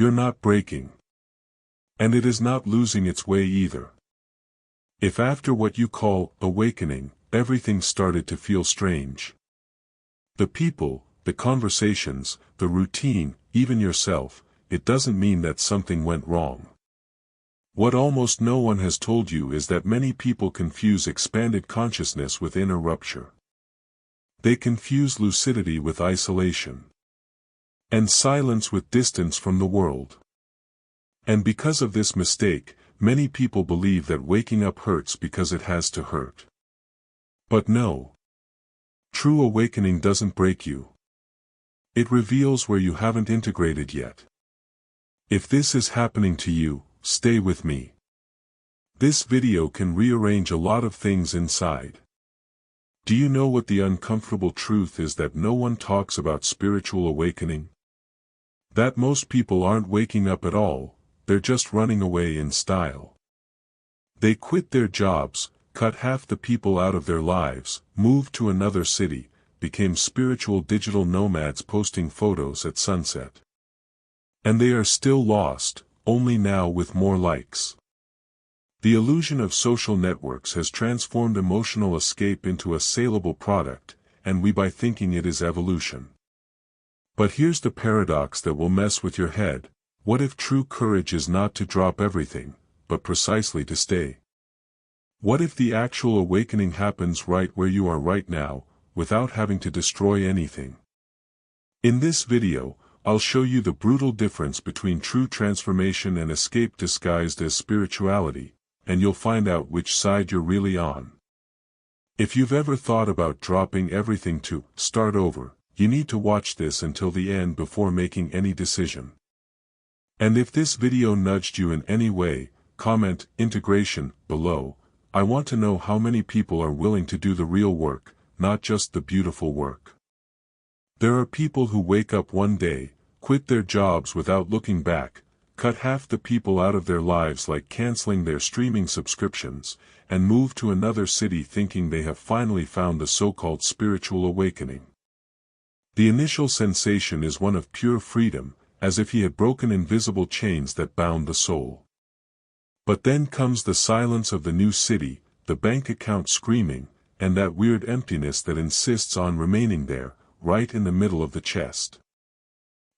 You're not breaking. And it is not losing its way either. If after what you call awakening, everything started to feel strange. The people, the conversations, the routine, even yourself, it doesn't mean that something went wrong. What almost no one has told you is that many people confuse expanded consciousness with inner rupture. They confuse lucidity with isolation. And silence with distance from the world. And because of this mistake, many people believe that waking up hurts because it has to hurt. But no. True awakening doesn't break you. It reveals where you haven't integrated yet. If this is happening to you, stay with me. This video can rearrange a lot of things inside. Do you know what the uncomfortable truth is? That no one talks about spiritual awakening? That most people aren't waking up at all, they're just running away in style. They quit their jobs, cut half the people out of their lives, moved to another city, became spiritual digital nomads posting photos at sunset. And they are still lost, only now with more likes. The illusion of social networks has transformed emotional escape into a saleable product, and we buy thinking it is evolution. But here's the paradox that will mess with your head. What if true courage is not to drop everything, but precisely to stay? What if the actual awakening happens right where you are right now, without having to destroy anything? In this video, I'll show you the brutal difference between true transformation and escape disguised as spirituality, and you'll find out which side you're really on. If you've ever thought about dropping everything to start over, you need to watch this until the end before making any decision. And if this video nudged you in any way, comment integration below. I want to know how many people are willing to do the real work, not just the beautiful work. There are people who wake up one day, quit their jobs without looking back, cut half the people out of their lives like canceling their streaming subscriptions, and move to another city thinking they have finally found the so-called spiritual awakening. The initial sensation is one of pure freedom, as if he had broken invisible chains that bound the soul. But then comes the silence of the new city, the bank account screaming, and that weird emptiness that insists on remaining there, right in the middle of the chest.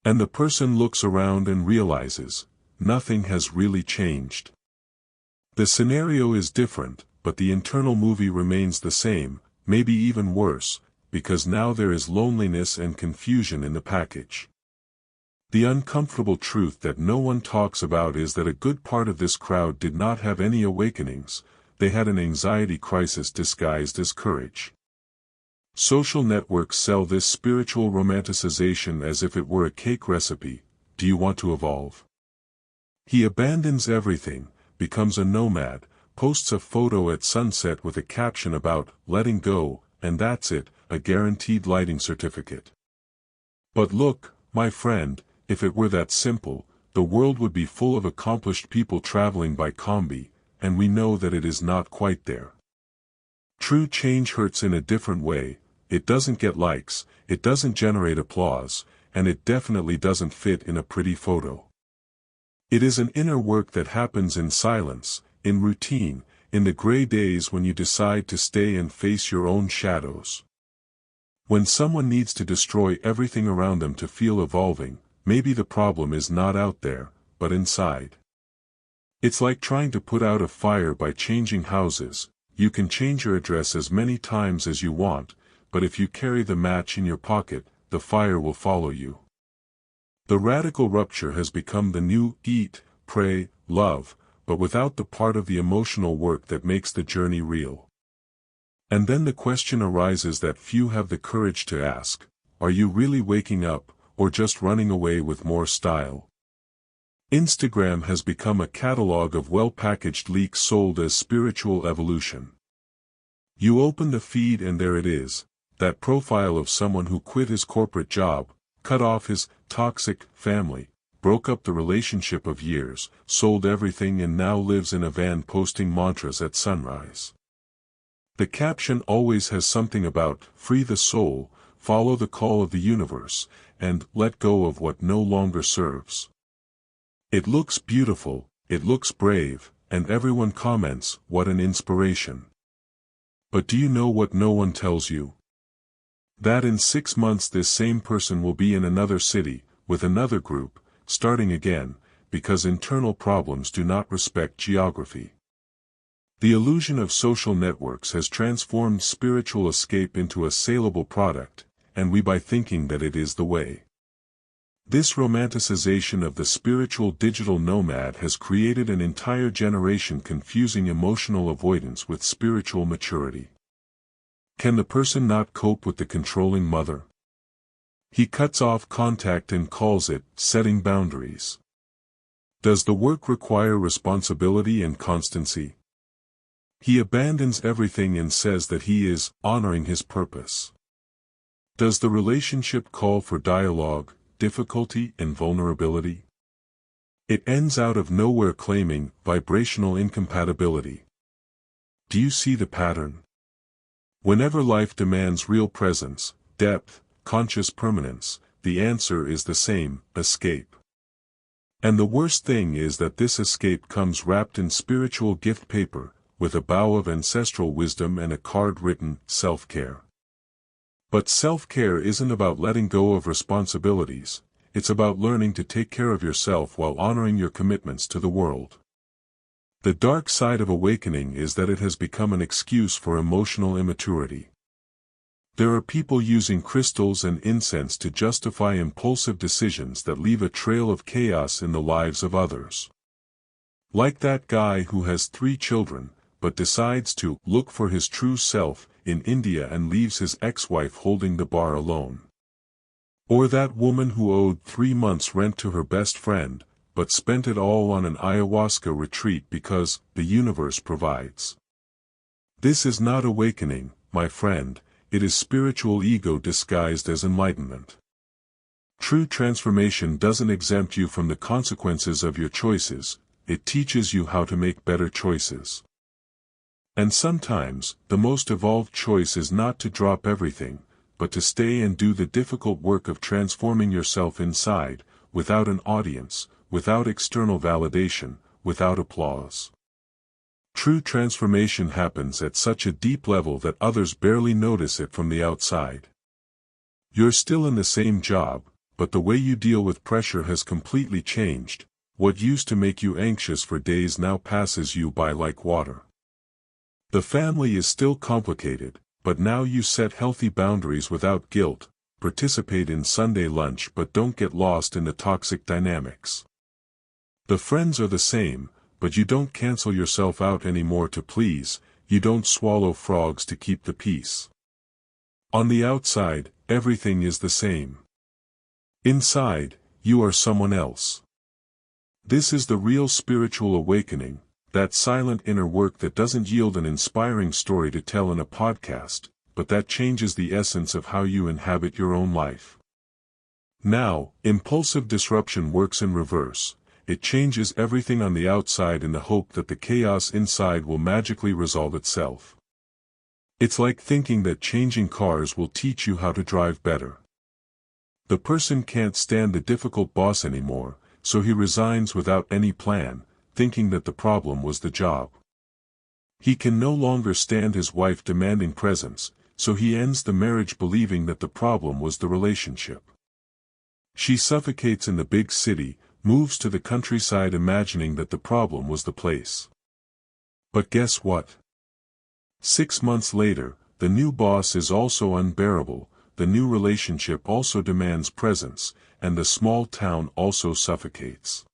And the person looks around and realizes, nothing has really changed. The scenario is different, but the internal movie remains the same, maybe even worse, because now there is loneliness and confusion in the package. The uncomfortable truth that no one talks about is that a good part of this crowd did not have any awakenings, they had an anxiety crisis disguised as courage. Social networks sell this spiritual romanticization as if it were a cake recipe. Do you want to evolve? He abandons everything, becomes a nomad, posts a photo at sunset with a caption about letting go, and that's it, a guaranteed lighting certificate. But look, my friend, if it were that simple, the world would be full of accomplished people traveling by combi, and we know that it is not quite there. True change hurts in a different way. It doesn't get likes, it doesn't generate applause, and it definitely doesn't fit in a pretty photo. It is an inner work that happens in silence, in routine, in the gray days when you decide to stay and face your own shadows. When someone needs to destroy everything around them to feel evolving, maybe the problem is not out there, but inside. It's like trying to put out a fire by changing houses. You can change your address as many times as you want, but if you carry the match in your pocket, the fire will follow you. The radical rupture has become the new eat, pray, love, but without the part of the emotional work that makes the journey real. And then the question arises that few have the courage to ask, are you really waking up, or just running away with more style? Instagram has become a catalog of well-packaged leaks sold as spiritual evolution. You open the feed and there it is, that profile of someone who quit his corporate job, cut off his toxic family, broke up the relationship of years, sold everything and now lives in a van posting mantras at sunrise. The caption always has something about free the soul, follow the call of the universe, and let go of what no longer serves. It looks beautiful, it looks brave, and everyone comments, "What an inspiration." But do you know what no one tells you? That in 6 months this same person will be in another city, with another group, starting again, because internal problems do not respect geography. The illusion of social networks has transformed spiritual escape into a saleable product, and we buy thinking that it is the way. This romanticization of the spiritual digital nomad has created an entire generation confusing emotional avoidance with spiritual maturity. Can the person not cope with the controlling mother? He cuts off contact and calls it setting boundaries. Does the work require responsibility and constancy? He abandons everything and says that he is honoring his purpose. Does the relationship call for dialogue, difficulty, and vulnerability? It ends out of nowhere claiming vibrational incompatibility. Do you see the pattern? Whenever life demands real presence, depth, conscious permanence, the answer is the same: escape. And the worst thing is that this escape comes wrapped in spiritual gift paper, with a bow of ancestral wisdom and a card written, self-care. But self-care isn't about letting go of responsibilities, it's about learning to take care of yourself while honoring your commitments to the world. The dark side of awakening is that it has become an excuse for emotional immaturity. There are people using crystals and incense to justify impulsive decisions that leave a trail of chaos in the lives of others. Like that guy who has 3 children, but decides to look for his true self in India and leaves his ex-wife holding the bar alone. Or that woman who owed 3 months' rent to her best friend, but spent it all on an ayahuasca retreat because the universe provides. This is not awakening, my friend, it is spiritual ego disguised as enlightenment. True transformation doesn't exempt you from the consequences of your choices, it teaches you how to make better choices. And sometimes, the most evolved choice is not to drop everything, but to stay and do the difficult work of transforming yourself inside, without an audience, without external validation, without applause. True transformation happens at such a deep level that others barely notice it from the outside. You're still in the same job, but the way you deal with pressure has completely changed. What used to make you anxious for days now passes you by like water. The family is still complicated, but now you set healthy boundaries without guilt, participate in Sunday lunch but don't get lost in the toxic dynamics. The friends are the same, but you don't cancel yourself out anymore to please, you don't swallow frogs to keep the peace. On the outside, everything is the same. Inside, you are someone else. This is the real spiritual awakening, that silent inner work that doesn't yield an inspiring story to tell in a podcast, but that changes the essence of how you inhabit your own life. Now, impulsive disruption works in reverse. It changes everything on the outside in the hope that the chaos inside will magically resolve itself. It's like thinking that changing cars will teach you how to drive better. The person can't stand the difficult boss anymore, so he resigns without any plan, thinking that the problem was the job. He can no longer stand his wife demanding presence, so he ends the marriage believing that the problem was the relationship. She suffocates in the big city, moves to the countryside imagining that the problem was the place. But guess what? 6 months later, the new boss is also unbearable, the new relationship also demands presence, and the small town also suffocates.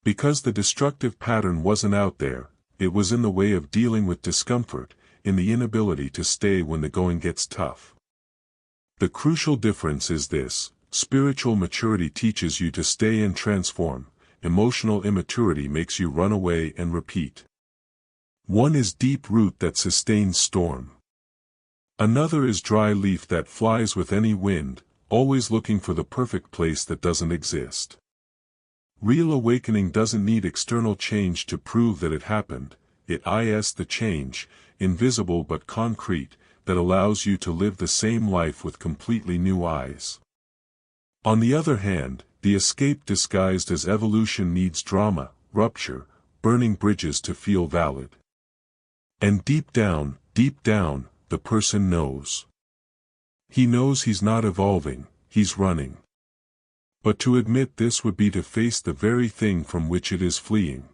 Because the destructive pattern wasn't out there, it was in the way of dealing with discomfort, in the inability to stay when the going gets tough. The crucial difference is this: spiritual maturity teaches you to stay and transform, emotional immaturity makes you run away and repeat. One is deep root that sustains storm. Another is dry leaf that flies with any wind, always looking for the perfect place that doesn't exist. Real awakening doesn't need external change to prove that it happened, it is the change, invisible but concrete, that allows you to live the same life with completely new eyes. On the other hand, the escape disguised as evolution needs drama, rupture, burning bridges to feel valid. And deep down, the person knows. He knows he's not evolving, he's running. But to admit this would be to face the very thing from which it is fleeing.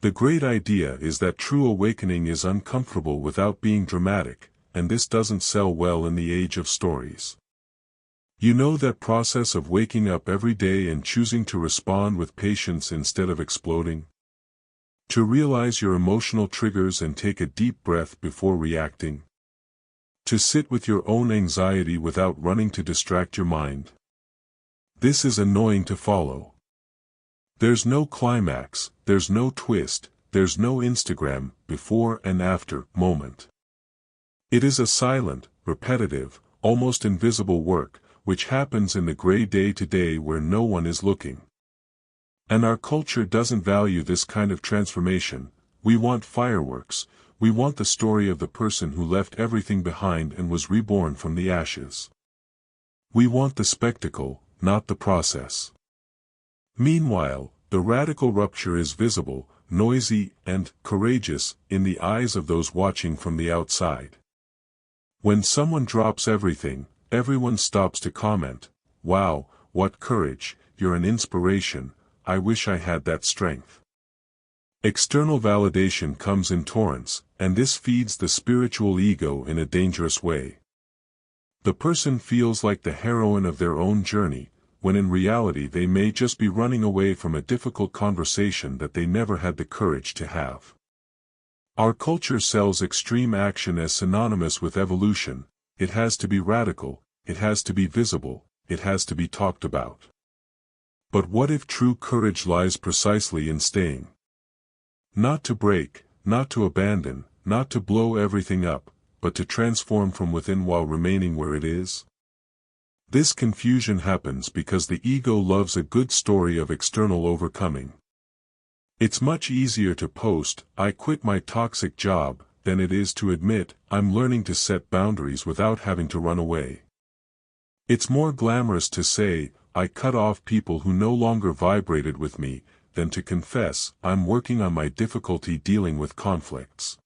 The great idea is that true awakening is uncomfortable without being dramatic, and this doesn't sell well in the age of stories. You know that process of waking up every day and choosing to respond with patience instead of exploding? To realize your emotional triggers and take a deep breath before reacting? To sit with your own anxiety without running to distract your mind? This is annoying to follow. There's no climax, there's no twist, there's no Instagram, before and after, moment. It is a silent, repetitive, almost invisible work, which happens in the gray day-to-day where no one is looking. And our culture doesn't value this kind of transformation. We want fireworks, we want the story of the person who left everything behind and was reborn from the ashes. We want the spectacle, not the process. Meanwhile, the radical rupture is visible, noisy, and courageous in the eyes of those watching from the outside. When someone drops everything, everyone stops to comment, "Wow, what courage, you're an inspiration, I wish I had that strength." External validation comes in torrents, and this feeds the spiritual ego in a dangerous way. The person feels like the heroine of their own journey, when in reality they may just be running away from a difficult conversation that they never had the courage to have. Our culture sells extreme action as synonymous with evolution. It has to be radical, it has to be visible, it has to be talked about. But what if true courage lies precisely in staying? Not to break, not to abandon, not to blow everything up, but to transform from within while remaining where it is? This confusion happens because the ego loves a good story of external overcoming. It's much easier to post, "I quit my toxic job," than it is to admit, "I'm learning to set boundaries without having to run away." It's more glamorous to say, "I cut off people who no longer vibrated with me," than to confess, "I'm working on my difficulty dealing with conflicts."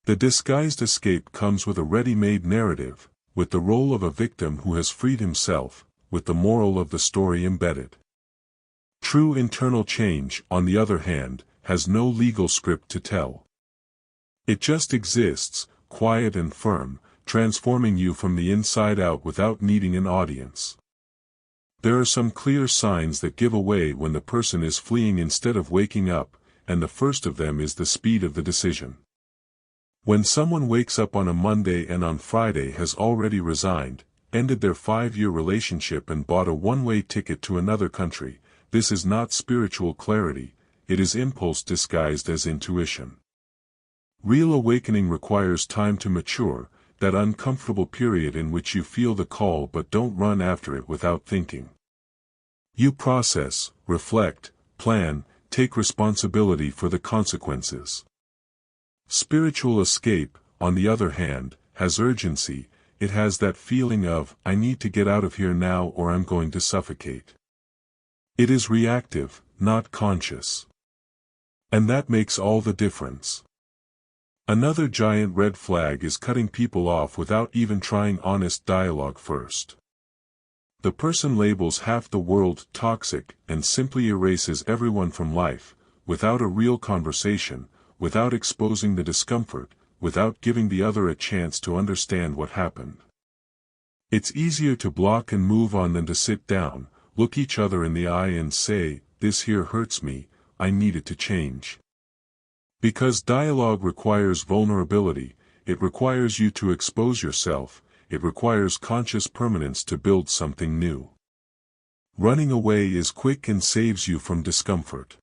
The disguised escape comes with a ready-made narrative, with the role of a victim who has freed himself, with the moral of the story embedded. True internal change, on the other hand, has no legal script to tell. It just exists, quiet and firm, transforming you from the inside out without needing an audience. There are some clear signs that give away when the person is fleeing instead of waking up, and the first of them is the speed of the decision. When someone wakes up on a Monday and on Friday has already resigned, ended their 5-year relationship and bought a one-way ticket to another country, this is not spiritual clarity, it is impulse disguised as intuition. Real awakening requires time to mature, that uncomfortable period in which you feel the call but don't run after it without thinking. You process, reflect, plan, take responsibility for the consequences. Spiritual escape, on the other hand, has urgency. It has that feeling of, "I need to get out of here now or I'm going to suffocate." It is reactive, not conscious. And that makes all the difference. Another giant red flag is cutting people off without even trying honest dialogue first. The person labels half the world toxic and simply erases everyone from life, without a real conversation, without exposing the discomfort, without giving the other a chance to understand what happened. It's easier to block and move on than to sit down, look each other in the eye and say, "This here hurts me, I need it to change." Because dialogue requires vulnerability, it requires you to expose yourself, it requires conscious permanence to build something new. Running away is quick and saves you from discomfort.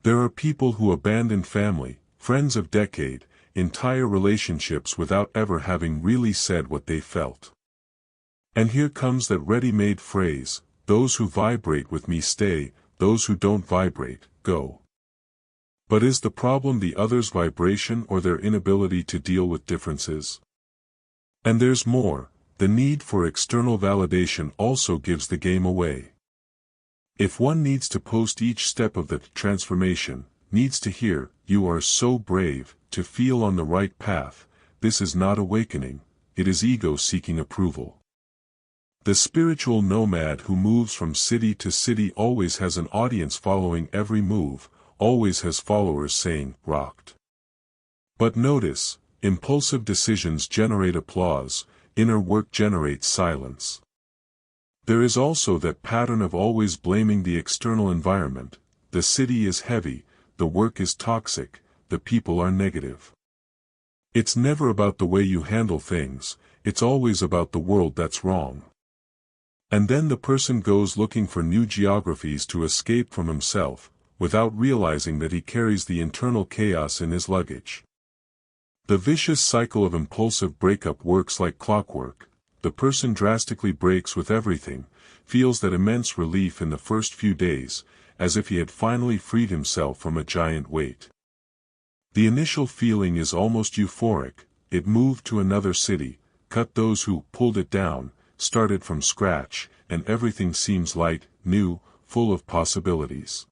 There are people who abandon family, friends of decade, entire relationships without ever having really said what they felt. And here comes that ready-made phrase, "Those who vibrate with me stay, those who don't vibrate, go." But is the problem the other's vibration or their inability to deal with differences? And there's more, the need for external validation also gives the game away. If one needs to post each step of the transformation, needs to hear, "You are so brave," to feel on the right path, this is not awakening, it is ego seeking approval. The spiritual nomad who moves from city to city always has an audience following every move, always has followers saying, "Rocked." But notice, impulsive decisions generate applause, inner work generates silence. There is also that pattern of always blaming the external environment. The city is heavy, the work is toxic, the people are negative. It's never about the way you handle things, it's always about the world that's wrong. And then the person goes looking for new geographies to escape from himself, without realizing that he carries the internal chaos in his luggage. The vicious cycle of impulsive breakup works like clockwork. The person drastically breaks with everything, feels that immense relief in the first few days, as if he had finally freed himself from a giant weight. The initial feeling is almost euphoric, it moved to another city, cut those who pulled it down, started from scratch, and everything seems light, new, full of possibilities.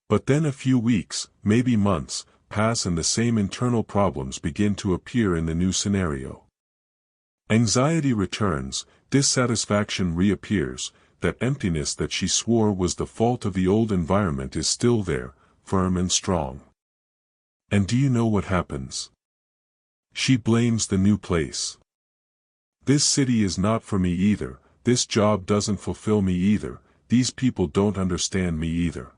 But then a few weeks, maybe months, pass and the same internal problems begin to appear in the new scenario. Anxiety returns, dissatisfaction reappears, that emptiness that she swore was the fault of the old environment is still there, firm and strong. And do you know what happens? She blames the new place. This city is not for me either, this job doesn't fulfill me either, these people don't understand me either.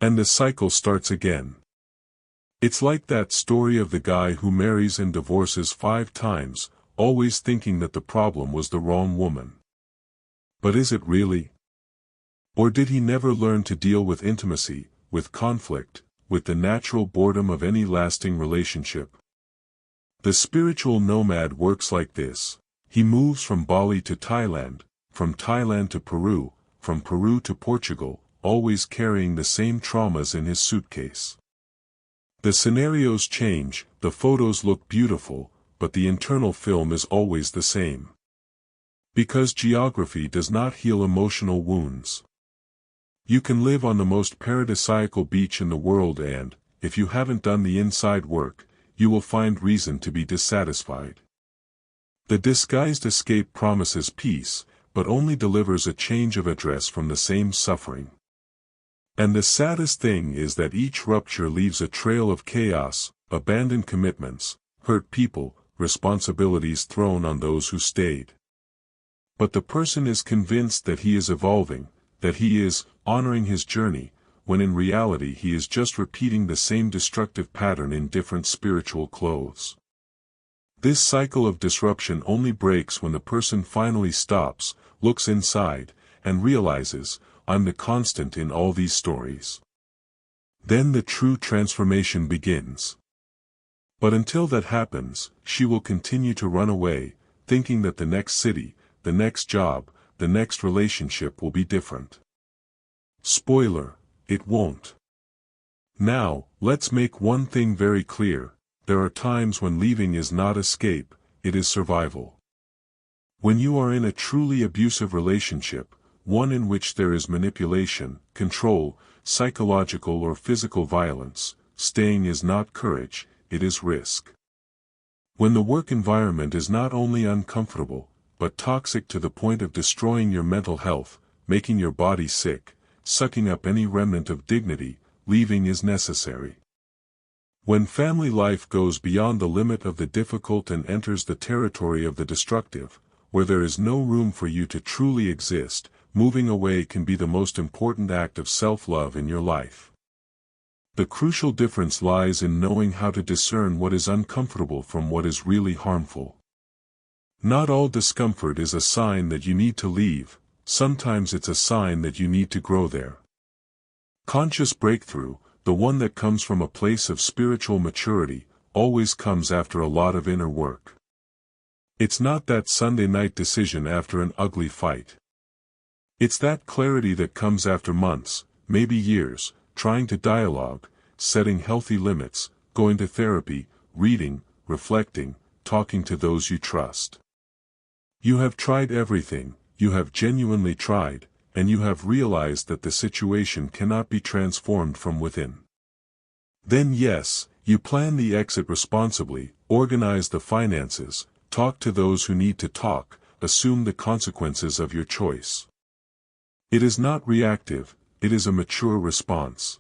And the cycle starts again. It's like that story of the guy who marries and divorces 5 times, always thinking that the problem was the wrong woman. But is it really? Or did he never learn to deal with intimacy, with conflict, with the natural boredom of any lasting relationship? The spiritual nomad works like this. He moves from Bali to Thailand, from Thailand to Peru, from Peru to Portugal, always carrying the same traumas in his suitcase. The scenarios change, the photos look beautiful, but the internal film is always the same. Because geography does not heal emotional wounds. You can live on the most paradisiacal beach in the world and, if you haven't done the inside work, you will find reason to be dissatisfied. The disguised escape promises peace, but only delivers a change of address from the same suffering. And the saddest thing is that each rupture leaves a trail of chaos, abandoned commitments, hurt people, responsibilities thrown on those who stayed. But the person is convinced that he is evolving, that he is honoring his journey, when in reality he is just repeating the same destructive pattern in different spiritual clothes. This cycle of disruption only breaks when the person finally stops, looks inside, and realizes, I'm the constant in all these stories. Then the true transformation begins. But until that happens, she will continue to run away, thinking that the next city, the next job, the next relationship will be different. Spoiler, it won't. Now, let's make one thing very clear, there are times when leaving is not escape, it is survival. When you are in a truly abusive relationship, one in which there is manipulation, control, psychological or physical violence, staying is not courage, it is risk. When the work environment is not only uncomfortable, but toxic to the point of destroying your mental health, making your body sick, sucking up any remnant of dignity, leaving is necessary. When family life goes beyond the limit of the difficult and enters the territory of the destructive, where there is no room for you to truly exist, moving away can be the most important act of self-love in your life. The crucial difference lies in knowing how to discern what is uncomfortable from what is really harmful. Not all discomfort is a sign that you need to leave, sometimes it's a sign that you need to grow there. Conscious breakthrough, the one that comes from a place of spiritual maturity, always comes after a lot of inner work. It's not that Sunday night decision after an ugly fight. It's that clarity that comes after months, maybe years, trying to dialogue, setting healthy limits, going to therapy, reading, reflecting, talking to those you trust. You have tried everything, you have genuinely tried, and you have realized that the situation cannot be transformed from within. Then yes, you plan the exit responsibly, organize the finances, talk to those who need to talk, assume the consequences of your choice. It is not reactive, it is a mature response.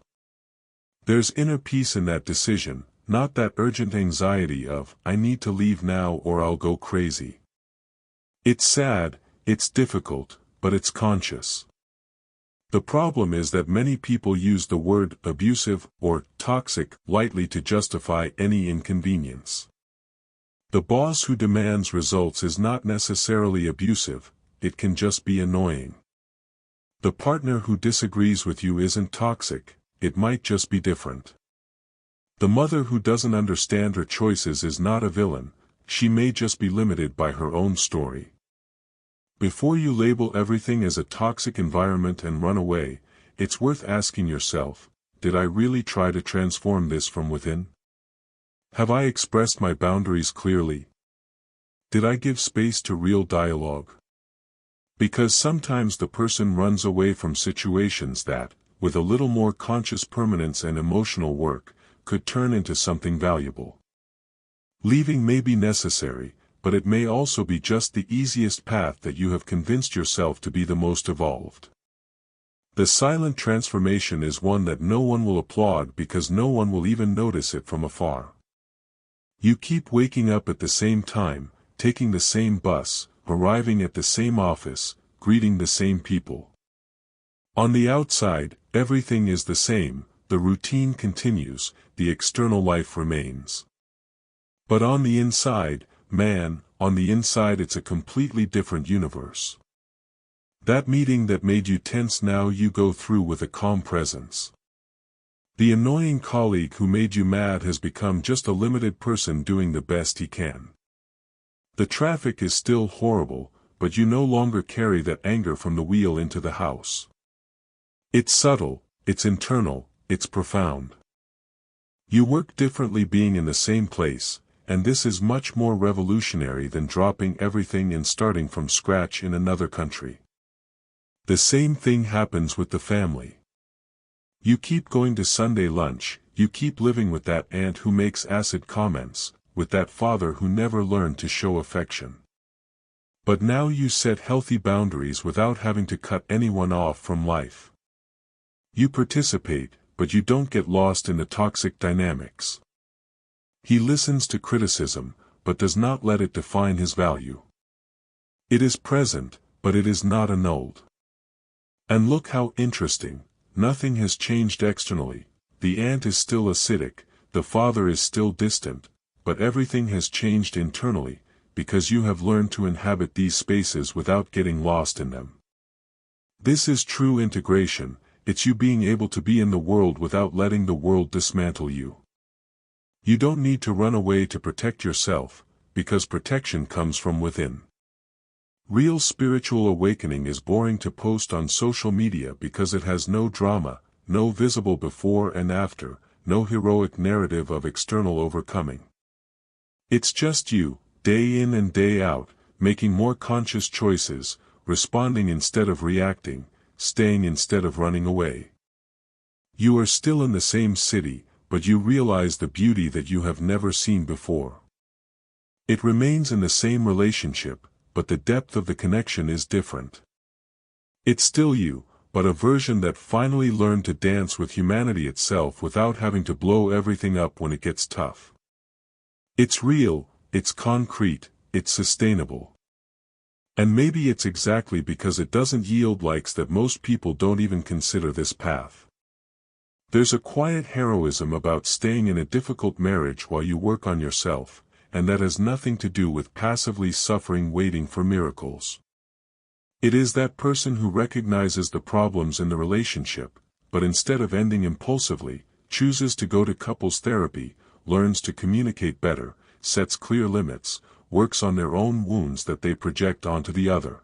There's inner peace in that decision, not that urgent anxiety of, I need to leave now or I'll go crazy. It's sad, it's difficult, but it's conscious. The problem is that many people use the word abusive or toxic lightly to justify any inconvenience. The boss who demands results is not necessarily abusive, it can just be annoying. The partner who disagrees with you isn't toxic, it might just be different. The mother who doesn't understand her choices is not a villain, she may just be limited by her own story. Before you label everything as a toxic environment and run away, it's worth asking yourself, did I really try to transform this from within? Have I expressed my boundaries clearly? Did I give space to real dialogue? Because sometimes the person runs away from situations that, with a little more conscious permanence and emotional work, could turn into something valuable. Leaving may be necessary, but it may also be just the easiest path that you have convinced yourself to be the most evolved. The silent transformation is one that no one will applaud because no one will even notice it from afar. You keep waking up at the same time, taking the same bus, arriving at the same office, greeting the same people. On the outside, everything is the same, the routine continues, the external life remains. But on the inside, man, on the inside it's a completely different universe. That meeting that made you tense, now you go through with a calm presence. The annoying colleague who made you mad has become just a limited person doing the best he can. The traffic is still horrible, but you no longer carry that anger from the wheel into the house. It's subtle, it's internal, it's profound. You work differently being in the same place, and this is much more revolutionary than dropping everything and starting from scratch in another country. The same thing happens with the family. You keep going to Sunday lunch, you keep living with that aunt who makes acid comments, with that father who never learned to show affection. But now you set healthy boundaries without having to cut anyone off from life. You participate, but you don't get lost in the toxic dynamics. He listens to criticism, but does not let it define his value. It is present, but it is not annulled. And look how interesting, nothing has changed externally, the aunt is still acidic, the father is still distant, but everything has changed internally, because you have learned to inhabit these spaces without getting lost in them. This is true integration, it's you being able to be in the world without letting the world dismantle you. You don't need to run away to protect yourself, because protection comes from within. Real spiritual awakening is boring to post on social media because it has no drama, no visible before and after, no heroic narrative of external overcoming. It's just you, day in and day out, making more conscious choices, responding instead of reacting, staying instead of running away. You are still in the same city, but you realize the beauty that you have never seen before. It remains in the same relationship, but the depth of the connection is different. It's still you, but a version that finally learned to dance with humanity itself without having to blow everything up when it gets tough. It's real, it's concrete, it's sustainable. And maybe it's exactly because it doesn't yield likes that most people don't even consider this path. There's a quiet heroism about staying in a difficult marriage while you work on yourself, and that has nothing to do with passively suffering waiting for miracles. It is that person who recognizes the problems in the relationship, but instead of ending impulsively, chooses to go to couples therapy, learns to communicate better, sets clear limits, works on their own wounds that they project onto the other.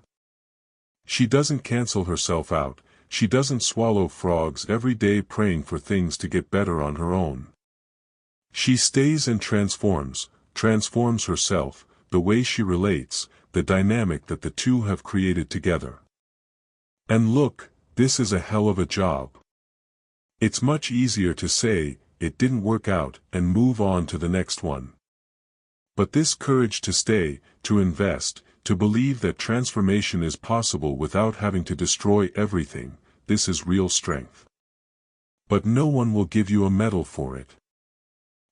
She doesn't cancel herself out, she doesn't swallow frogs every day praying for things to get better on her own. She stays and transforms herself, the way she relates, the dynamic that the two have created together. And look, this is a hell of a job. It's much easier to say, it didn't work out, and move on to the next one. But this courage to stay, to invest, to believe that transformation is possible without having to destroy everything, this is real strength. But no one will give you a medal for it.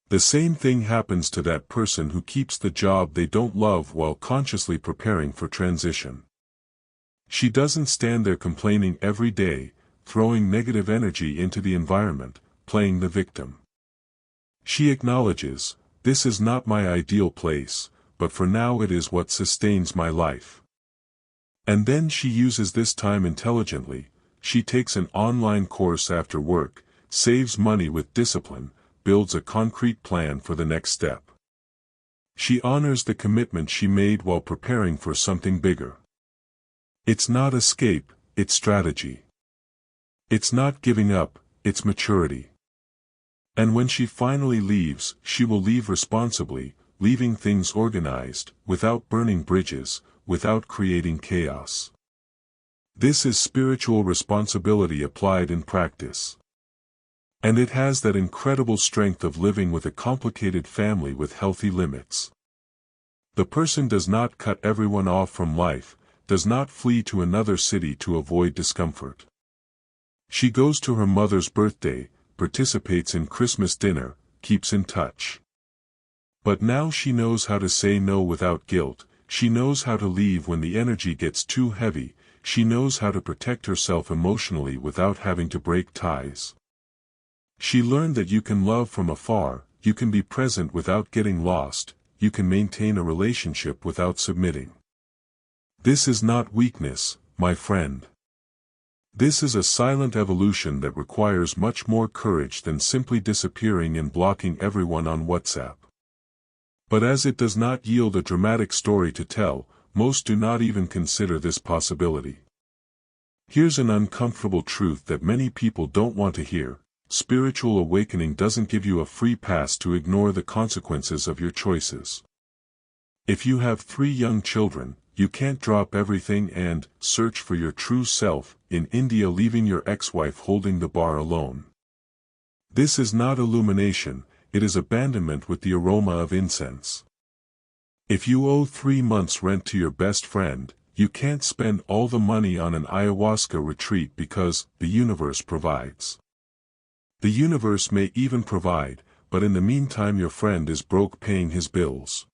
The same thing happens to that person who keeps the job they don't love while consciously preparing for transition. She doesn't stand there complaining every day, throwing negative energy into the environment, playing the victim. She acknowledges, this is not my ideal place, but for now it is what sustains my life. And then she uses this time intelligently. She takes an online course after work, saves money with discipline, builds a concrete plan for the next step. She honors the commitment she made while preparing for something bigger. It's not escape, it's strategy. It's not giving up, it's maturity. And when she finally leaves, she will leave responsibly, leaving things organized, without burning bridges, without creating chaos. This is spiritual responsibility applied in practice. And it has that incredible strength of living with a complicated family with healthy limits. The person does not cut everyone off from life, does not flee to another city to avoid discomfort. She goes to her mother's birthday, participates in Christmas dinner, keeps in touch. But now she knows how to say no without guilt, she knows how to leave when the energy gets too heavy, she knows how to protect herself emotionally without having to break ties. She learned that you can love from afar, you can be present without getting lost, you can maintain a relationship without submitting. This is not weakness, my friend. This is a silent evolution that requires much more courage than simply disappearing and blocking everyone on WhatsApp. But as it does not yield a dramatic story to tell, most do not even consider this possibility. Here's an uncomfortable truth that many people don't want to hear. Spiritual awakening doesn't give you a free pass to ignore the consequences of your choices. If you have 3 young children, you can't drop everything and search for your true self in India, leaving your ex-wife holding the bar alone. This is not illumination, it is abandonment with the aroma of incense. If you owe 3 months' rent to your best friend, you can't spend all the money on an ayahuasca retreat because the universe provides. The universe may even provide, but in the meantime your friend is broke paying his bills.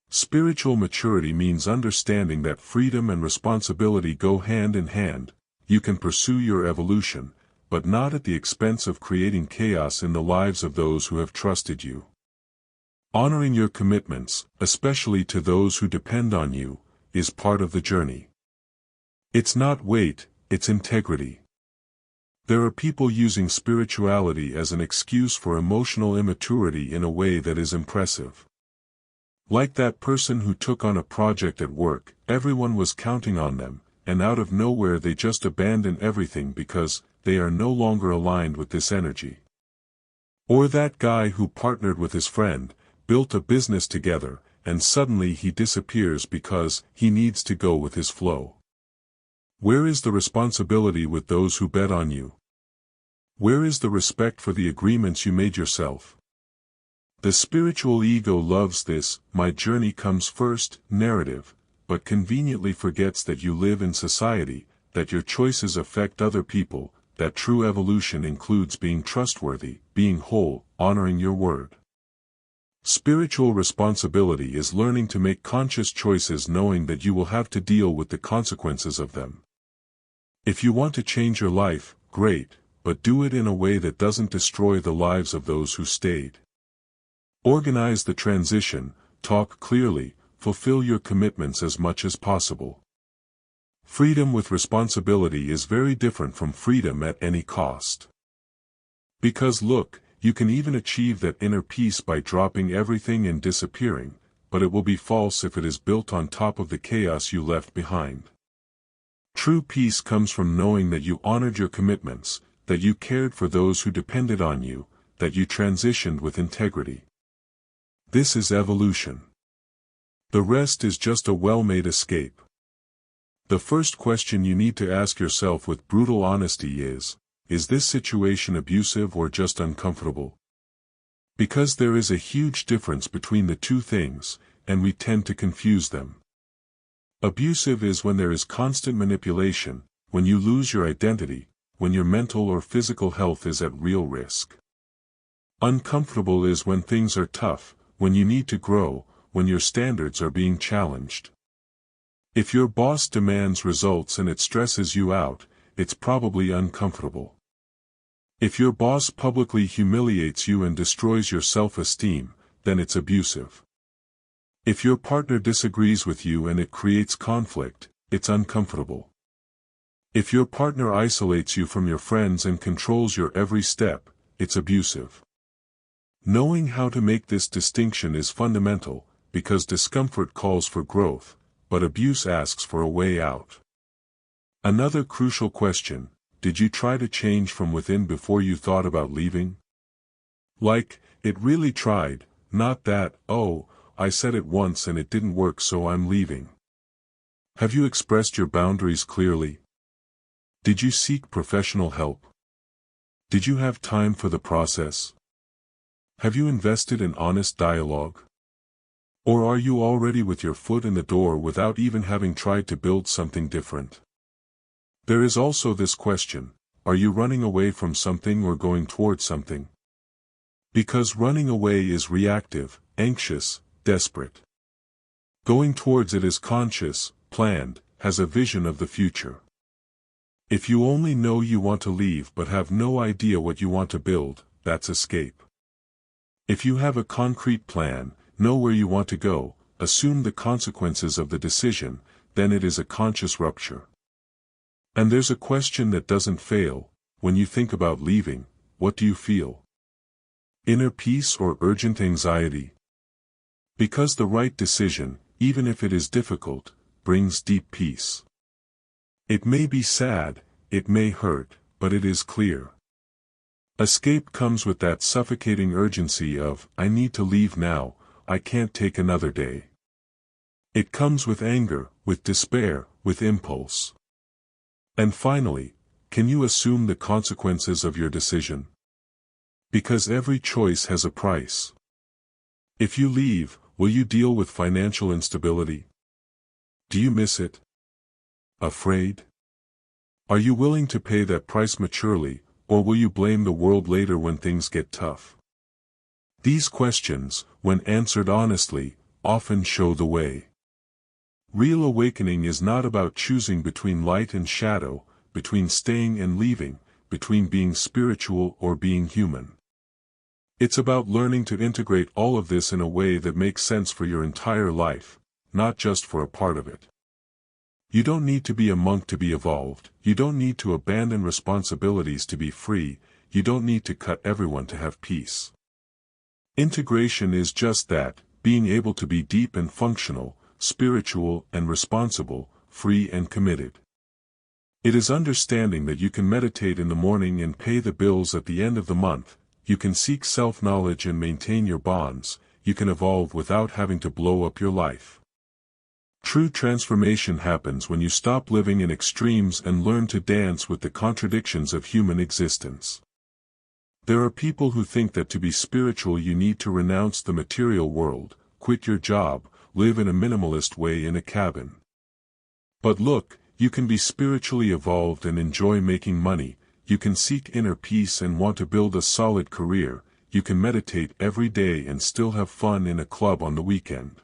Spiritual maturity means understanding that freedom and responsibility go hand in hand. You can pursue your evolution, but not at the expense of creating chaos in the lives of those who have trusted you. Honoring your commitments, especially to those who depend on you, is part of the journey. It's not weight, it's integrity. There are people using spirituality as an excuse for emotional immaturity in a way that is impressive. Like that person who took on a project at work, everyone was counting on them, and out of nowhere they just abandon everything because they are no longer aligned with this energy. Or that guy who partnered with his friend, built a business together, and suddenly he disappears because he needs to go with his flow. Where is the responsibility with those who bet on you? Where is the respect for the agreements you made yourself? The spiritual ego loves this "my journey comes first" narrative, but conveniently forgets that you live in society, that your choices affect other people, that true evolution includes being trustworthy, being whole, honoring your word. Spiritual responsibility is learning to make conscious choices knowing that you will have to deal with the consequences of them. If you want to change your life, great, but do it in a way that doesn't destroy the lives of those who stayed. Organize the transition, talk clearly, fulfill your commitments as much as possible. Freedom with responsibility is very different from freedom at any cost. Because look, you can even achieve that inner peace by dropping everything and disappearing, but it will be false if it is built on top of the chaos you left behind. True peace comes from knowing that you honored your commitments, that you cared for those who depended on you, that you transitioned with integrity. This is evolution. The rest is just a well-made escape. The first question you need to ask yourself with brutal honesty is this situation abusive or just uncomfortable? Because there is a huge difference between the two things, and we tend to confuse them. Abusive is when there is constant manipulation, when you lose your identity, when your mental or physical health is at real risk. Uncomfortable is when things are tough, when you need to grow, when your standards are being challenged. If your boss demands results and it stresses you out, it's probably uncomfortable. If your boss publicly humiliates you and destroys your self-esteem, then it's abusive. If your partner disagrees with you and it creates conflict, it's uncomfortable. If your partner isolates you from your friends and controls your every step, it's abusive. Knowing how to make this distinction is fundamental, because discomfort calls for growth, but abuse asks for a way out. Another crucial question: did you try to change from within before you thought about leaving? Like, it really tried, not that, oh, I said it once and it didn't work so I'm leaving. Have you expressed your boundaries clearly? Did you seek professional help? Did you have time for the process? Have you invested in honest dialogue? Or are you already with your foot in the door without even having tried to build something different? There is also this question: are you running away from something or going towards something? Because running away is reactive, anxious, desperate. Going towards it is conscious, planned, has a vision of the future. If you only know you want to leave but have no idea what you want to build, that's escape. If you have a concrete plan, know where you want to go, assume the consequences of the decision, then it is a conscious rupture. And there's a question that doesn't fail: when you think about leaving, what do you feel? Inner peace or urgent anxiety? Because the right decision, even if it is difficult, brings deep peace. It may be sad, it may hurt, but it is clear. Escape comes with that suffocating urgency of, I need to leave now, I can't take another day. It comes with anger, with despair, with impulse. And finally, can you assume the consequences of your decision? Because every choice has a price. If you leave, will you deal with financial instability? Do you miss it? Afraid? Are you willing to pay that price maturely, or will you blame the world later when things get tough? These questions, when answered honestly, often show the way. Real awakening is not about choosing between light and shadow, between staying and leaving, between being spiritual or being human. It's about learning to integrate all of this in a way that makes sense for your entire life, not just for a part of it. You don't need to be a monk to be evolved, you don't need to abandon responsibilities to be free, you don't need to cut everyone to have peace. Integration is just that, being able to be deep and functional, spiritual and responsible, free and committed. It is understanding that you can meditate in the morning and pay the bills at the end of the month, you can seek self-knowledge and maintain your bonds, you can evolve without having to blow up your life. True transformation happens when you stop living in extremes and learn to dance with the contradictions of human existence. There are people who think that to be spiritual you need to renounce the material world, quit your job, live in a minimalist way in a cabin. But look, you can be spiritually evolved and enjoy making money, you can seek inner peace and want to build a solid career, you can meditate every day and still have fun in a club on the weekend.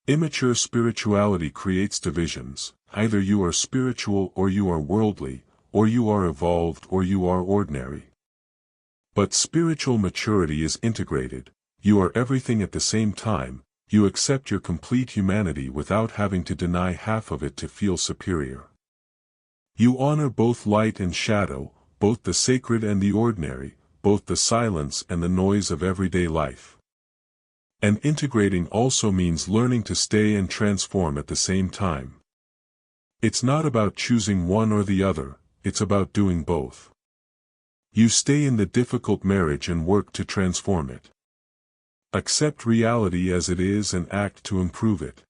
Immature spirituality creates divisions: either you are spiritual or you are worldly, or you are evolved or you are ordinary. But spiritual maturity is integrated, you are everything at the same time, you accept your complete humanity without having to deny half of it to feel superior. You honor both light and shadow, both the sacred and the ordinary, both the silence and the noise of everyday life. And integrating also means learning to stay and transform at the same time. It's not about choosing one or the other, it's about doing both. You stay in the difficult marriage and work to transform it. Accept reality as it is and act to improve it.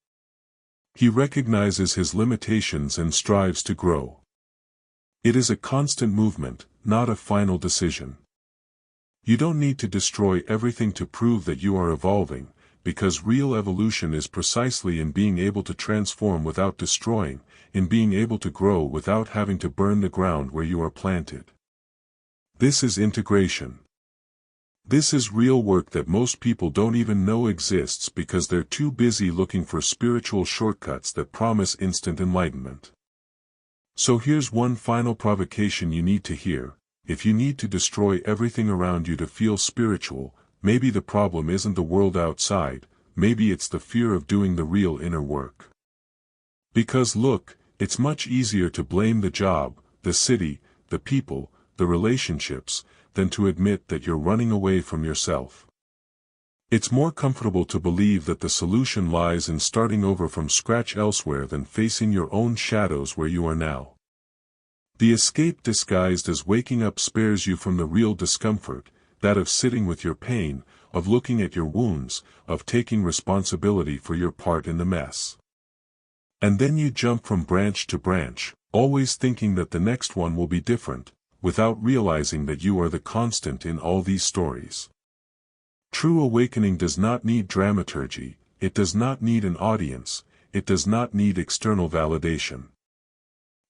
He recognizes his limitations and strives to grow. It is a constant movement, not a final decision. You don't need to destroy everything to prove that you are evolving, because real evolution is precisely in being able to transform without destroying, in being able to grow without having to burn the ground where you are planted. This is integration. This is real work that most people don't even know exists because they're too busy looking for spiritual shortcuts that promise instant enlightenment. So here's one final provocation you need to hear: if you need to destroy everything around you to feel spiritual, maybe the problem isn't the world outside, maybe it's the fear of doing the real inner work. Because look, it's much easier to blame the job, the city, the people, the relationships, than to admit that you're running away from yourself. It's more comfortable to believe that the solution lies in starting over from scratch elsewhere than facing your own shadows where you are now. The escape disguised as waking up spares you from the real discomfort, that of sitting with your pain, of looking at your wounds, of taking responsibility for your part in the mess. And then you jump from branch to branch, always thinking that the next one will be different, without realizing that you are the constant in all these stories. True awakening does not need dramaturgy, it does not need an audience, it does not need external validation.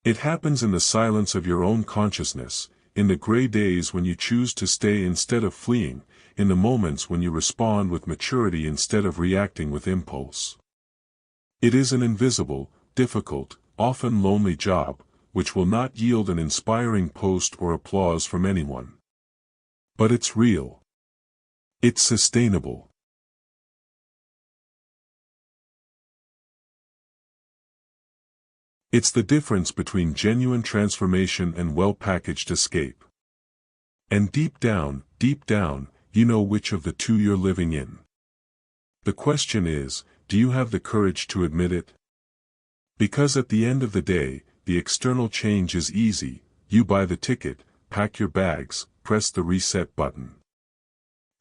It happens in the silence of your own consciousness, in the gray days when you choose to stay instead of fleeing, in the moments when you respond with maturity instead of reacting with impulse. It is an invisible, difficult, often lonely job, which will not yield an inspiring post or applause from anyone. But it's real. It's sustainable. It's the difference between genuine transformation and well-packaged escape. And deep down, you know which of the two you're living in. The question is, do you have the courage to admit it? Because at the end of the day, the external change is easy: you buy the ticket, pack your bags, press the reset button.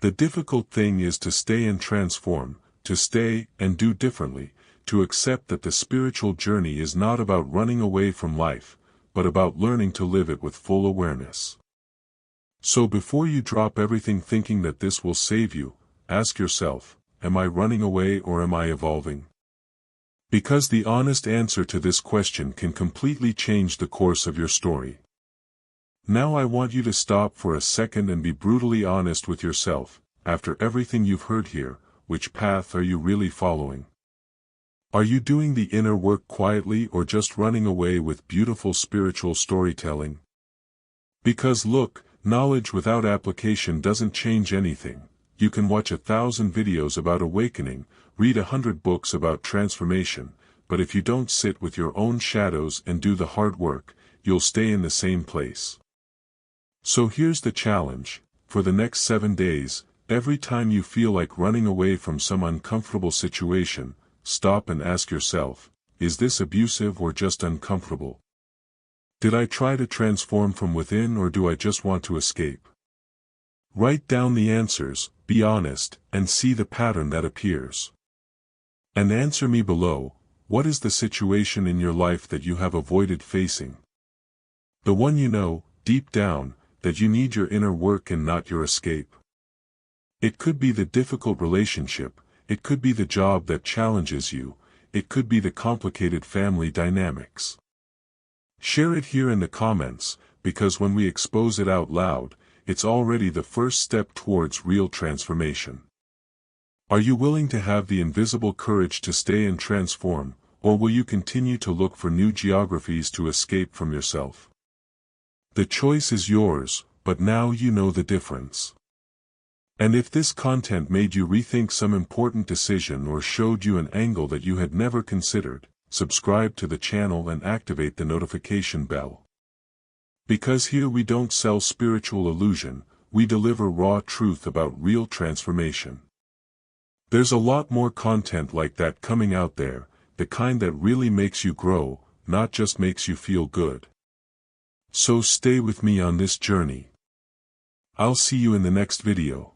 The difficult thing is to stay and transform, to stay and do differently, to accept that the spiritual journey is not about running away from life, but about learning to live it with full awareness. So before you drop everything thinking that this will save you, ask yourself, am I running away or am I evolving? Because the honest answer to this question can completely change the course of your story. Now I want you to stop for a second and be brutally honest with yourself. After everything you've heard here, which path are you really following? Are you doing the inner work quietly or just running away with beautiful spiritual storytelling? Because look, knowledge without application doesn't change anything. You can watch 1,000 videos about awakening, read 100 books about transformation, but if you don't sit with your own shadows and do the hard work, you'll stay in the same place. So here's the challenge: for the next 7 days, every time you feel like running away from some uncomfortable situation, stop and ask yourself, is this abusive or just uncomfortable? Did I try to transform from within or do I just want to escape? Write down the answers, be honest, and see the pattern that appears. And answer me below: what is the situation in your life that you have avoided facing? The one you know, deep down, that you need your inner work and not your escape. It could be the difficult relationship, it could be the job that challenges you, it could be the complicated family dynamics. Share it here in the comments, because when we expose it out loud, it's already the first step towards real transformation. Are you willing to have the invisible courage to stay and transform, or will you continue to look for new geographies to escape from yourself? The choice is yours, but now you know the difference. And if this content made you rethink some important decision or showed you an angle that you had never considered, subscribe to the channel and activate the notification bell. Because here we don't sell spiritual illusion, we deliver raw truth about real transformation. There's a lot more content like that coming out there, the kind that really makes you grow, not just makes you feel good. So stay with me on this journey. I'll see you in the next video.